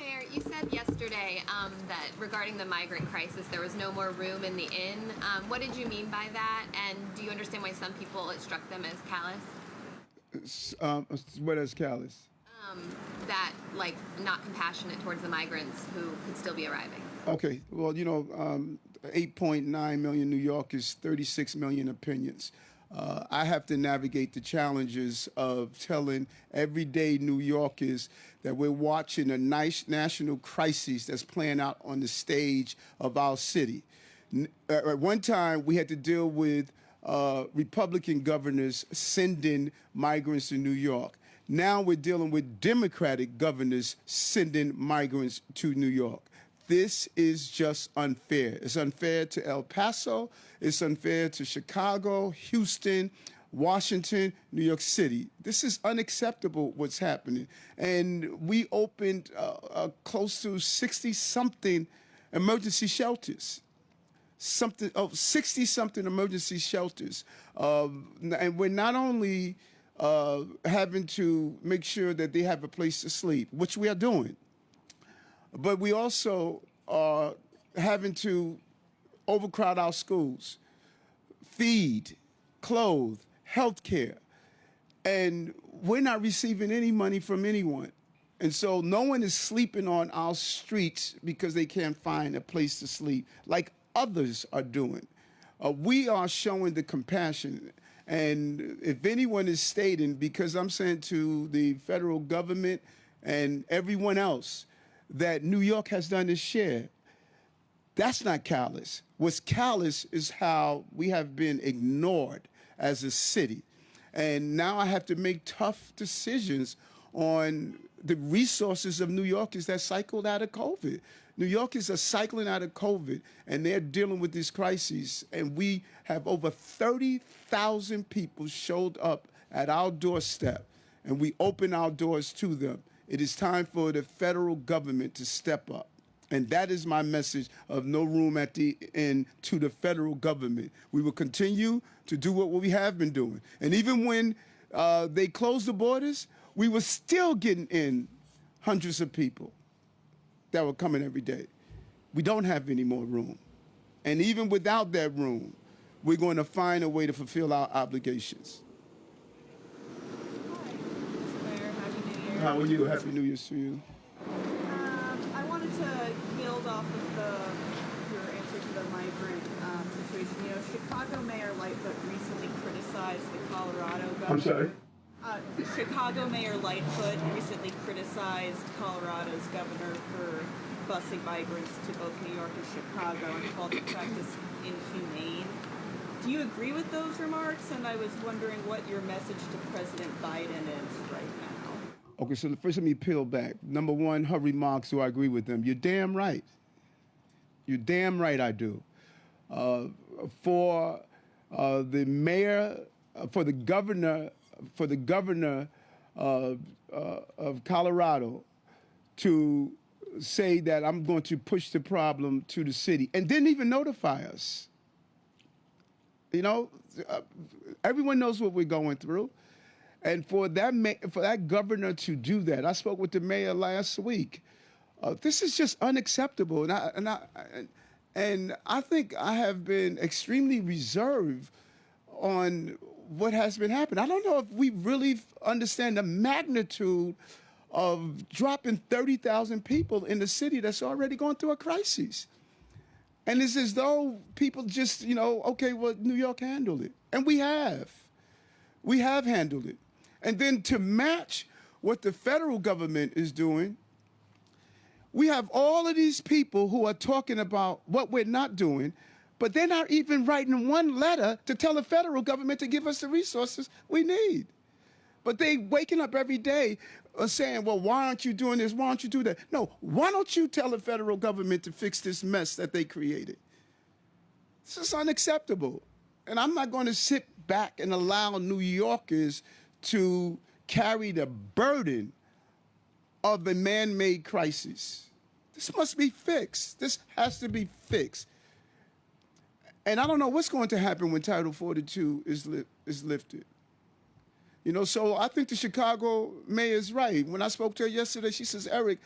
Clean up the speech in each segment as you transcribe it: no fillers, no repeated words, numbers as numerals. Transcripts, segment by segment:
Mayor, you said yesterday that regarding the migrant crisis, there was no more room in the inn. What did you mean by that? And do you understand why some people it struck them as callous? What is callous? That like not compassionate towards the migrants who could still be arriving. Okay, well, 8.9 million New Yorkers, 36 million opinions. I have to navigate the challenges of telling everyday New Yorkers that we're watching a nice national crisis that's playing out on the stage of our city. At one time, we had to deal with Republican governors sending migrants to New York. Now we're dealing with Democratic governors sending migrants to New York. This is just unfair. It's unfair to El Paso. It's unfair to Chicago, Houston, Washington, New York City. This is unacceptable what's happening. And we opened close to 60-something emergency shelters. 60-something emergency shelters. And we're not only having to make sure that they have a place to sleep, which we are doing, but we also are having to overcrowd our schools, feed, clothe, health care, and we're not receiving any money from anyone. And so no one is sleeping on our streets because they can't find a place to sleep like others are doing. We are showing the compassion. And if anyone is stating, because I'm saying to the federal government and everyone else, that New York has done its share, that's not callous. What's callous is how we have been ignored as a city. And now I have to make tough decisions on the resources of New Yorkers that cycled out of COVID. New Yorkers are cycling out of COVID, and they're dealing with this crisis. And we have over 30,000 people showed up at our doorstep, and we open our doors to them. It is time for the federal government to step up. And that is my message of no room at the end to the federal government. We will continue to do what we have been doing. And even when they closed the borders, we were still getting in hundreds of people that were coming every day. We don't have any more room. And even without that room, we're going to find a way to fulfill our obligations. How are you? Happy New Year to you. I wanted to build off of your answer to the migrant situation. You know, Chicago Mayor Lightfoot recently criticized the Colorado governor. I'm sorry? Chicago Mayor Lightfoot recently criticized Colorado's governor for busing migrants to both New York and Chicago and called the practice inhumane. Do you agree with those remarks? And I was wondering what your message to President Biden is right now. Okay, so first let me peel back. Number one, her remarks, do I agree with them? You're damn right. You're damn right I do. For the mayor, for the governor of Colorado to say that I'm going to push the problem to the city and didn't even notify us. You know, everyone knows what we're going through. And for that governor to do that, I spoke with the mayor last week. This is just unacceptable, and I think I have been extremely reserved on what has been happening. I don't know if we really understand the magnitude of dropping 30,000 people in the city that's already going through a crisis. And it's as though people just, okay, well, New York handled it, and we have. We have handled it. And then to match what the federal government is doing, we have all of these people who are talking about what we're not doing, but they're not even writing one letter to tell the federal government to give us the resources we need. But they waking up every day saying, well, why aren't you doing this? Why don't you do that? No, why don't you tell the federal government to fix this mess that they created? This is unacceptable. And I'm not going to sit back and allow New Yorkers to carry the burden of a man-made crisis. This must be fixed. This has to be fixed. And I don't know what's going to happen when Title 42 is lifted. So I think the Chicago mayor is right. When I spoke to her yesterday, she says, Eric,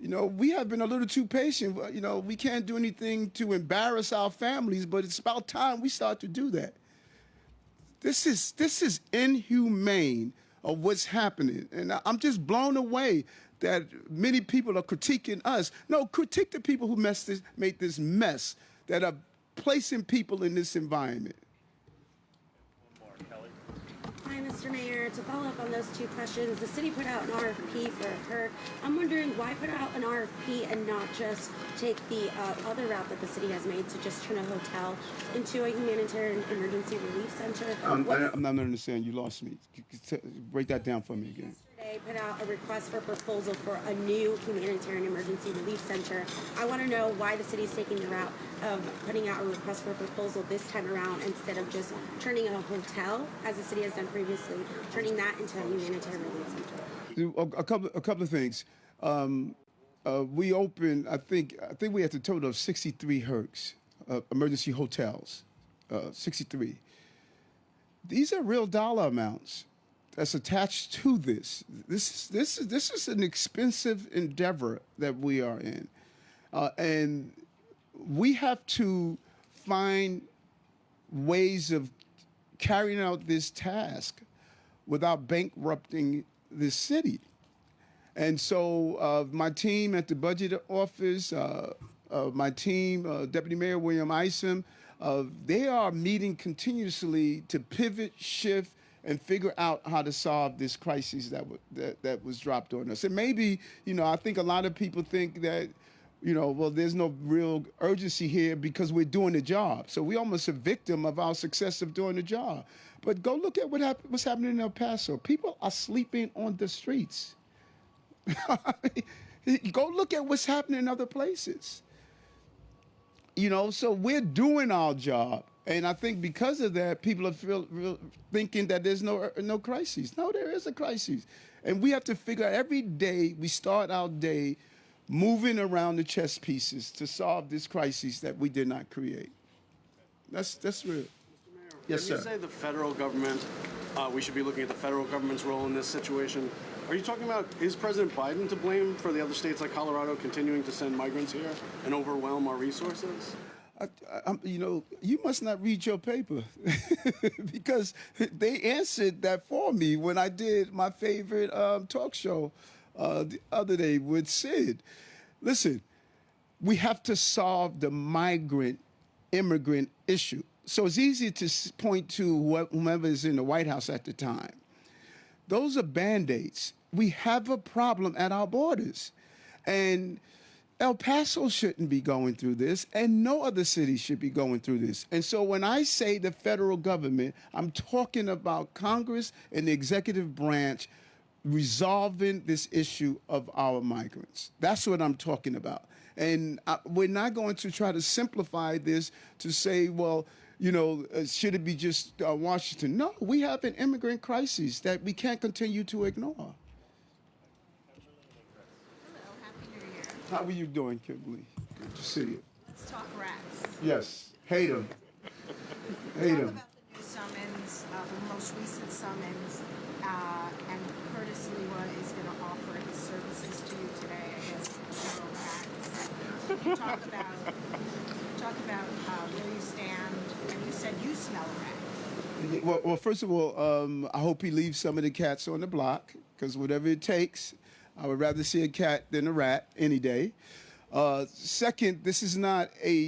You know, we have been a little too patient. You know, we can't do anything to embarrass our families, but it's about time we start to do that. This is inhumane of what's happening. And I'm just blown away that many people are critiquing us. No, critique the people who made this mess, that are placing people in this environment. Hi, Mr. Mayor. To follow up on those two questions, the city put out an RFP for a PERC. I'm wondering why put out an RFP and not just take the other route that the city has made to just turn a hotel into a humanitarian emergency relief center? I'm not understanding. You lost me. Break that down for me again. Yesterday put out a request for proposal for a new humanitarian emergency relief center. I want to know why the city is taking the route of putting out a request for proposal this time around instead of just turning a hotel, as the city has done previously, turning that into a humanitarian relief center. A couple of things. We opened. I think we had a total of 63 HERCs, emergency hotels, 63. These are real dollar amounts that's attached to this. This is an expensive endeavor that we are in, and we have to find ways of carrying out this task without bankrupting this city. And so my team at the budget office, my team, Deputy Mayor William Isom, they are meeting continuously to pivot, shift, and figure out how to solve this crisis that was dropped on us. And maybe, you know, I think a lot of people think that, you know, well, there's no real urgency here because we're doing the job. So we're almost a victim of our success of doing the job. But go look at what's happening in El Paso. People are sleeping on the streets. Go look at what's happening in other places. You know, so we're doing our job. And I think because of that, people are thinking that there's no crisis. No, there is a crisis. And we have to figure out every day, we start our day moving around the chess pieces to solve this crisis that we did not create. That's real. Yes, sir. When you say the federal government, we should be looking at the federal government's role in this situation. Are you talking about, is President Biden to blame for the other states like Colorado continuing to send migrants here and overwhelm our resources? You know, you must not read your paper because they answered that for me when I did my favorite talk show the other day with Sid. Listen, we have to solve the migrant-immigrant issue. So it's easy to point to whomever is in the White House at the time. Those are Band-Aids. We have a problem at our borders. And El Paso shouldn't be going through this, and no other city should be going through this. And so when I say the federal government, I'm talking about Congress and the executive branch resolving this issue of our migrants. That's what I'm talking about. And we're not going to try to simplify this to say, well, you know, should it be just Washington? No, we have an immigrant crisis that we can't continue to ignore. Hello, Happy New Year. How are you doing, Kimberly? Good to see you. Let's talk rats. Yes, hate them. Hate Talk them. about the new summons, the most recent summons, and Curtis Lewa is going to offer his services to you today, I guess, several rats. Can you talk about where you stand, and you said you smell a rat. Well, first of all, I hope he leaves some of the cats on the block, because whatever it takes, I would rather see a cat than a rat any day. Second, this is not a